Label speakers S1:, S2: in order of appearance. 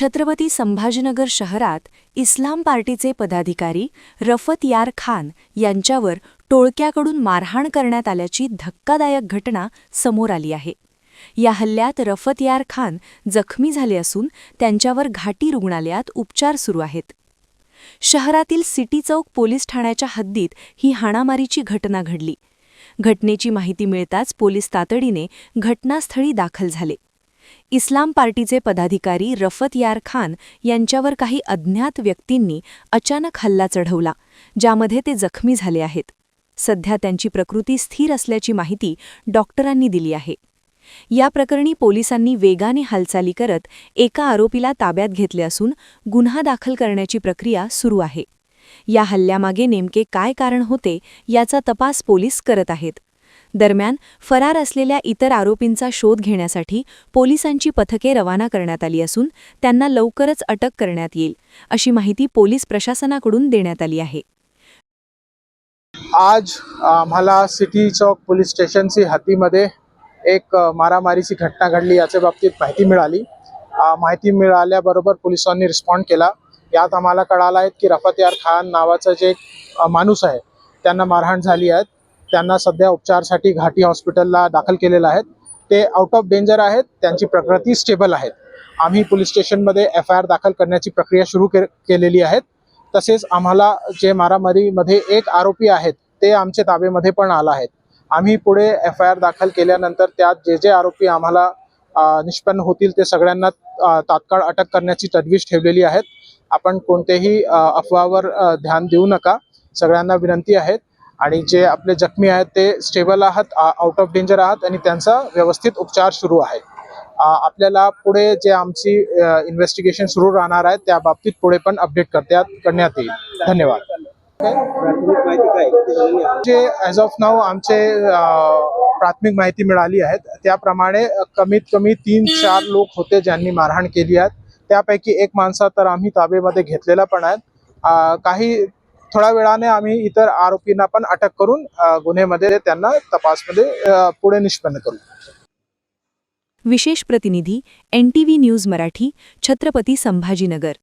S1: छत्रपती संभाजीनगर शहरात इस्लाम पार्टीचे पदाधिकारी रफत यार खान यांच्यावर टोळक्याकडून मारहाण करण्यात आल्याची धक्कादायक घटना समोर आली आहे। या हल्ल्यात रफत यार खान जखमी झाले असून त्यांच्यावर घाटी रुग्णालयात उपचार सुरू आहेत। शहरातील सिटी चौक पोलीस ठाण्याच्या हद्दीत ही हाणामारीची घटना घडली। घटनेची माहिती मिळताच पोलीस तातडीने घटनास्थळी दाखल झाले। इस्लाम पार्टीचे पदाधिकारी रफत यार खान यांच्यावर काही अज्ञात व्यक्तींनी अचानक हल्ला चढवला, ज्यामध्ये ते जखमी झाले आहेत। सध्या त्यांची प्रकृती स्थिर असल्याची माहिती डॉक्टरांनी दिली आहे। या प्रकरणी पोलिसांनी वेगाने हालचाली करत एका आरोपीला ताब्यात घेतले असून गुन्हा दाखल करण्याची प्रक्रिया सुरू आहे। या हल्ल्यामागे नेमके काय कारण होते याचा तपास पोलीस करत आहेत। दरम्यान फरार असलेल्या इतर आरोपींचा शोध घेण्यासाठी पोलिसांची पथके रवाना करण्यात आली असून त्यांना लवकरच अटक करण्यात येईल, अशी माहिती पोलीस प्रशासनाकडून देण्यात आली आहे।
S2: आज आम्हाला सिटी चौक पोलीस स्टेशनची हद्दीमध्ये एक मारामारीची घटना घडली याच्या बाबतीत माहिती मिळाली। माहिती मिळाल्याबरोबर पोलिसांनी रिस्पॉन्ड केला। यात आम्हाला कळालं आहे की रफत यार खान नावाचा जे माणूस आहे त्यांना मारहाण झाली आहे। त्यांना सध्या उपचारासाठी घाटी हॉस्पिटलला दाखल केलेलं आहे। ते आउट ऑफ डेंजर आहेत, त्यांची प्रकृती स्टेबल आहे। आम्ही पोलीस स्टेशनमध्ये FIR दाखल करण्याची प्रक्रिया सुरू केलेली आहे। तसेच आम्हाला जे मारामारीमध्ये एक आरोपी आहेत ते आमच्या ताब्यामध्ये पण आला आहे। आम्ही पुढे FIR दाखल केल्यानंतर त्यात जे आरोपी आम्हाला निष्पन्न होतील ते सगळ्यांना तात्काळ अटक करण्याची तजवीज ठेवलेली आहे। आपण कोणतेही अफवावर ध्यान देऊ नका, सगळ्यांना विनंती आहे। आणि जे आपले जखमी आहेत ते स्टेबल आहात, आउट ऑफ डेंजर आहात आणि त्यांचा व्यवस्थित उपचार सुरू आहे। आपल्याला पुढे जे आमची इन्व्हेस्टिगेशन सुरू राहणार आहे त्या बाबतीत पुढे पण अपडेट करण्यात येईल। धन्यवाद। जे ॲज ऑफ नाऊ आमचे प्राथमिक माहिती मिळाली आहे त्याप्रमाणे कमीत कमी 3-4 लोक होते ज्यांनी मारहाण केली आहे। त्यापैकी एक माणसा तर आम्ही ताब्यामध्ये घेतलेला पण आहे। काही थोड्या वेळाने आम्ही इतर आरोपींना पण अटक करून गुन्ह्यामध्ये त्यांना तपासमध्ये पुढे निष्पन्न करू।
S1: विशेष प्रतिनिधी NTV न्यूज मराठी, छत्रपती संभाजीनगर।